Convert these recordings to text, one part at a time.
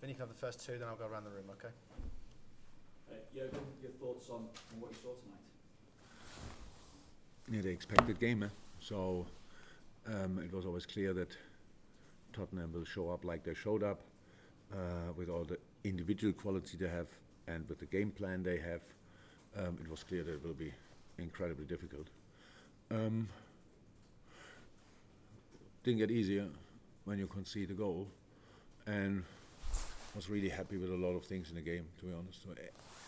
Vinny can have the first two, then I'll go around the room, okay? Jurgen, your thoughts on what you saw tonight? Yeah, the expected game. So it was always clear that Tottenham will show up like they showed up, with all the individual quality they have and with the game plan they have. It was clear that it will be incredibly difficult. Didn't get easier when you concede a goal, and was really happy with a lot of things in the game, to be honest. So,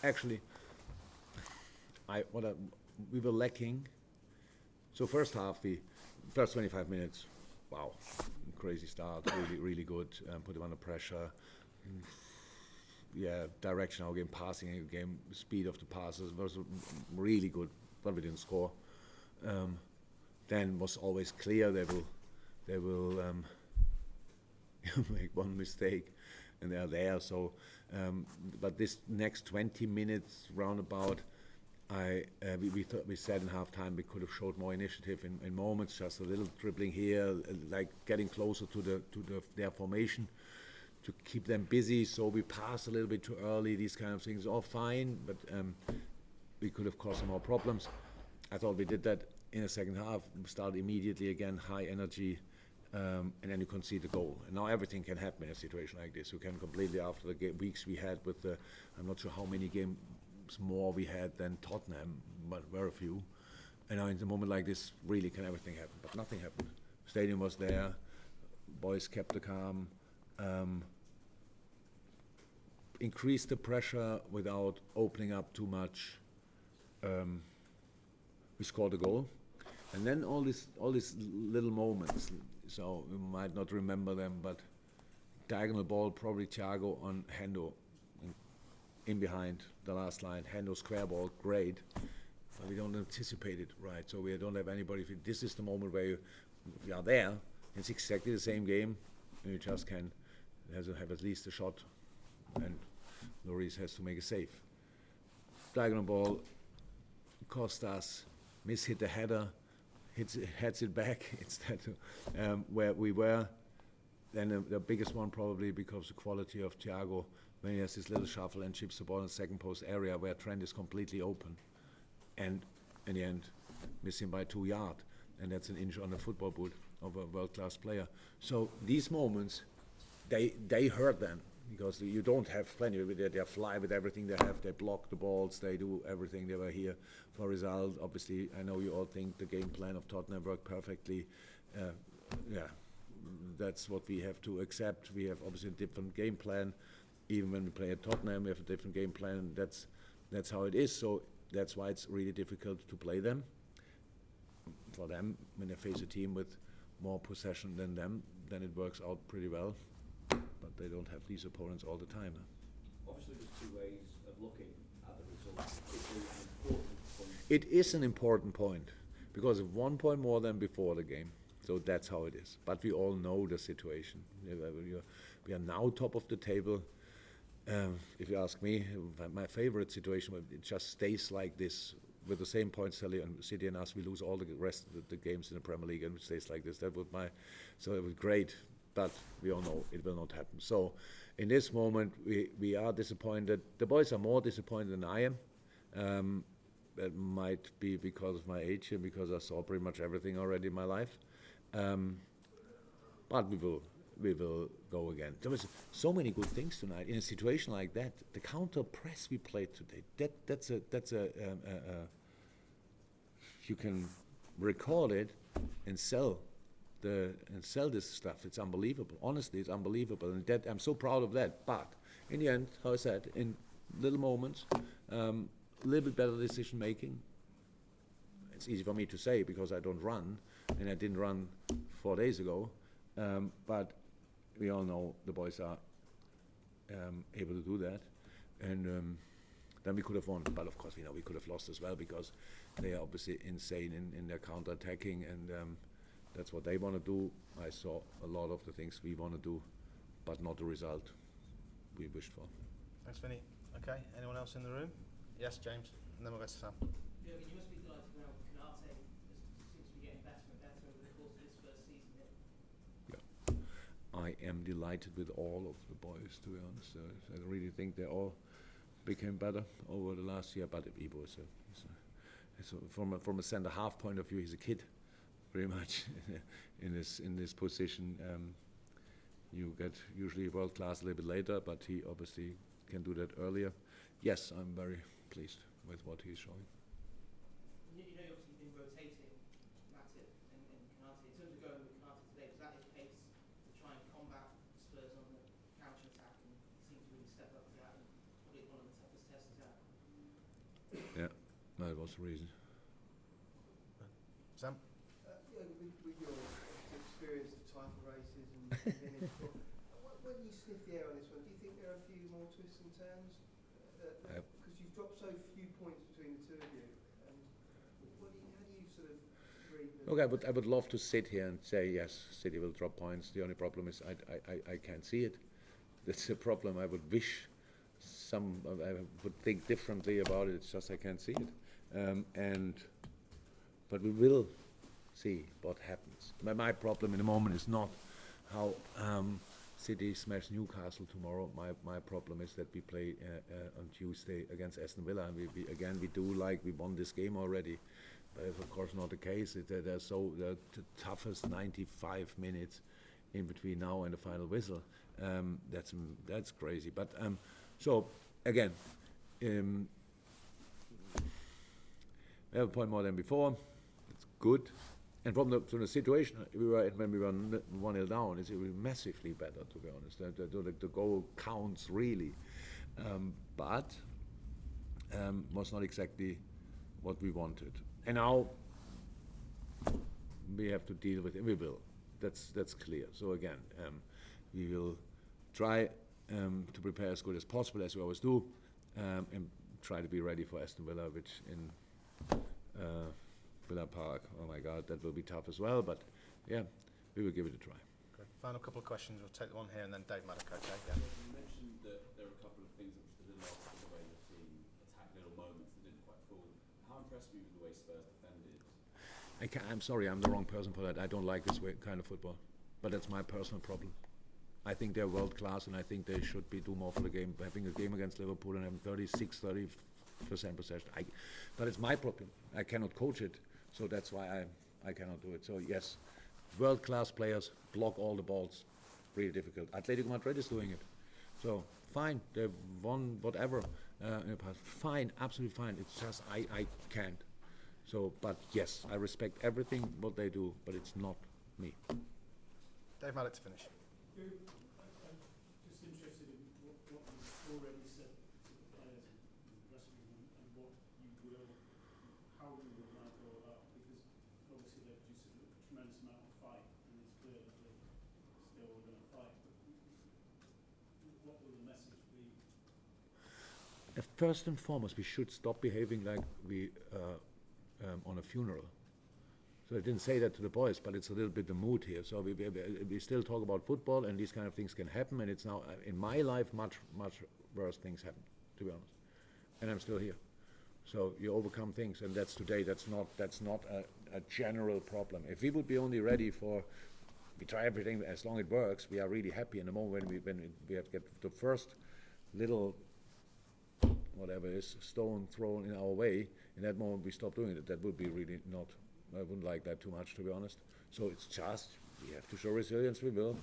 actually, we were lacking. So first 25 minutes, wow, crazy start, really good. Put them under pressure. Yeah, direction of our game, passing our game, speed of the passes was really good, but we didn't score. Then was always clear they will make one mistake, and they are there. So, but this next 20 minutes roundabout, we said in half time we could have showed more initiative in moments, just a little dribbling here, like getting closer to their formation, to keep them busy. So we passed a little bit too early. These kind of things are fine, but we could have caused some more problems. I thought we did that in the second half. We started immediately again, high energy, and then you concede the goal. And now everything can happen in a situation like this. You can completely, after the weeks we had with the, I'm not sure how many games more we had than Tottenham, but very few. And now in a moment like this, really can everything happen. But nothing happened. Stadium was there. Boys kept the calm. Increased the pressure without opening up too much. We scored a goal. And then all these little moments, so you might not remember them, but diagonal ball, probably Thiago on Hendo, in behind the last line. Hendo square ball, great, but we don't anticipate it right. So we don't have anybody. This is the moment where we are there. It's exactly the same game, and you just can have at least a shot, and Lloris has to make a save. Diagonal ball, Costas hit the header. Heads it back instead of where we were. Then the biggest one probably because the quality of Thiago, when he has this little shuffle and chips the ball in the second post area where Trent is completely open, and in the end missing by 2 yards, and that's an inch on the football boot of a world-class player. So these moments, they hurt them because you don't have plenty. They fly with everything they have. They block the balls. They do everything. They were here for a result. Obviously, I know you all think the game plan of Tottenham worked perfectly. Yeah, that's what we have to accept. We have obviously a different game plan. Even when we play at Tottenham, we have a different game plan. That's how it is. So that's why it's really difficult to play them. For them, when they face a team with more possession than them, then it works out pretty well. But they don't have these opponents all the time. Obviously, there's two ways of looking at the result. It is an important point because of 1 point more than before the game. So that's how it is. But we all know the situation. We are now top of the table. If you ask me, my favorite situation, it just stays like this with the same points tally on City and us. We lose all the rest of the games in the Premier League, and it stays like this. So it was great. But we all know it will not happen. So in this moment, we are disappointed. The boys are more disappointed than I am. That might be because of my age and because I saw pretty much everything already in my life. But we will go again. There was so many good things tonight. In a situation like that, the counter press we played today, that's a you can record it and sell this stuff. It's unbelievable. Honestly, it's unbelievable, and that I'm so proud of that. But in the end, how I said, in little moments, a little bit better decision making. It's easy for me to say because I don't run, and I didn't run 4 days ago. But we all know the boys are able to do that, and then we could have won. But of course, we know we could have lost as well because they are obviously insane in their counter-attacking, and that's what they want to do. I saw a lot of the things we want to do, but not the result we wished for. Thanks, Vinny. Okay, anyone else in the room? Yes, James, and then we'll go to Sam. Yeah, you must be delighted now. Canate seems to be getting better and better over the course of his first season here. Yeah, I am delighted with all of the boys, to be honest. I really think they all became better over the last year. But Ibo is from a centre half point of view, he's a kid, pretty much in this position. You get usually world class a little bit later, but he obviously can do that earlier. Yes, I'm very pleased with what he's showing. You know, you've obviously been rotating Matip and Konate. In terms of going with Konate today, was that his pace to try and combat Spurs on the counter attack? And he seemed to really step up to that, and probably one of the toughest tests he's had. Yeah, that was the reason. Sam? With your experience of title races and lineage, when you sniff the air on this one, do you think there are a few more twists and turns? Because you've dropped so few points between the two of you. How do you sort of read the... Look, I would love to sit here and say, yes, City will drop points. The only problem is I can't see it. That's a problem. I would wish I would think differently about it. It's just I can't see it. But we will see what happens. My problem in the moment is not how City smash Newcastle tomorrow. My problem is that we play on Tuesday against Aston Villa, and we do like we won this game already. But it's of course not the case. They're the toughest 95 minutes in between now and the final whistle. That's crazy. But so again, we have a point more than before. It's good. And from the situation when we were 1-0 down, it's massively better, to be honest. The goal counts really, but was not exactly what we wanted. And now we have to deal with it. We will. That's clear. So again, we will try to prepare as good as possible, as we always do, and try to be ready for Aston Villa, which in Villa Park. Oh my God, that will be tough as well. But yeah, we will give it a try. Okay. Final couple of questions. We'll take one here and then Dave Maddock. Okay. Yeah. You mentioned that there are a couple of things which didn't last with the way the team attacked little moments that didn't quite fall. How impressed were you with the way Spurs defended? I'm sorry, I'm the wrong person for that. I don't like this kind of football, but that's my personal problem. I think they're world class, and I think they should do more for the game. Having a game against Liverpool and having 30% possession. But it's my problem. I cannot coach it, so that's why I cannot do it. So yes, world class players block all the balls. Really difficult. Atletico Madrid is doing it. So fine, they've won whatever in the past. Fine, absolutely fine. It's just I can't. So, but yes, I respect everything what they do, but it's not me. Dave Maddock to finish. I'm just interested in what you've already said to the players and the rest of them, and what you will, how you will now go about, because obviously they've just a tremendous amount of fight, and it's clear that they still are going to fight. But what will the message be? First and foremost, we should stop behaving like we on a funeral. So I didn't say that to the boys, but it's a little bit the mood here. So we still talk about football, and these kind of things can happen. And it's now in my life much worse things happen, to be honest. And I'm still here. So you overcome things, and that's today. That's not a general problem. If we would be only ready for, we try everything as long as it works. We are really happy in the moment when we have to get the first little whatever it is stone thrown in our way. In that moment, we stop doing it. That would be really not. I wouldn't like that too much, to be honest. So it's just, we have to show resilience, we will.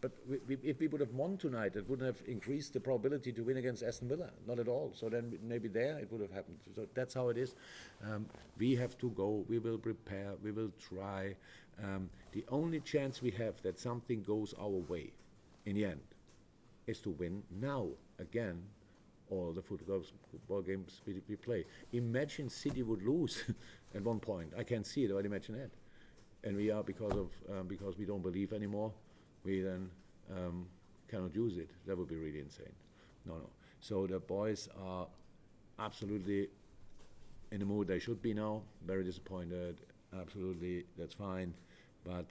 But if we would have won tonight, it wouldn't have increased the probability to win against Aston Villa, not at all. So then maybe there it would have happened. So that's how it is. We have to go, we will prepare, we will try. The only chance we have that something goes our way, in the end, is to win now, again, all the football games we play. Imagine City would lose at one point. I can't see it, but imagine that. And we are, because we don't believe anymore, we then cannot use it. That would be really insane. No. So the boys are absolutely in the mood they should be now. Very disappointed. Absolutely, that's fine. But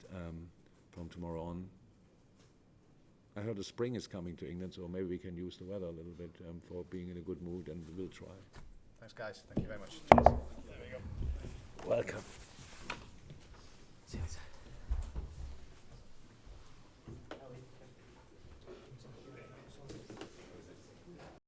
from tomorrow on, I heard the spring is coming to England, so maybe we can use the weather a little bit for being in a good mood, and we will try. Thanks, guys. Thank you very much. Cheers.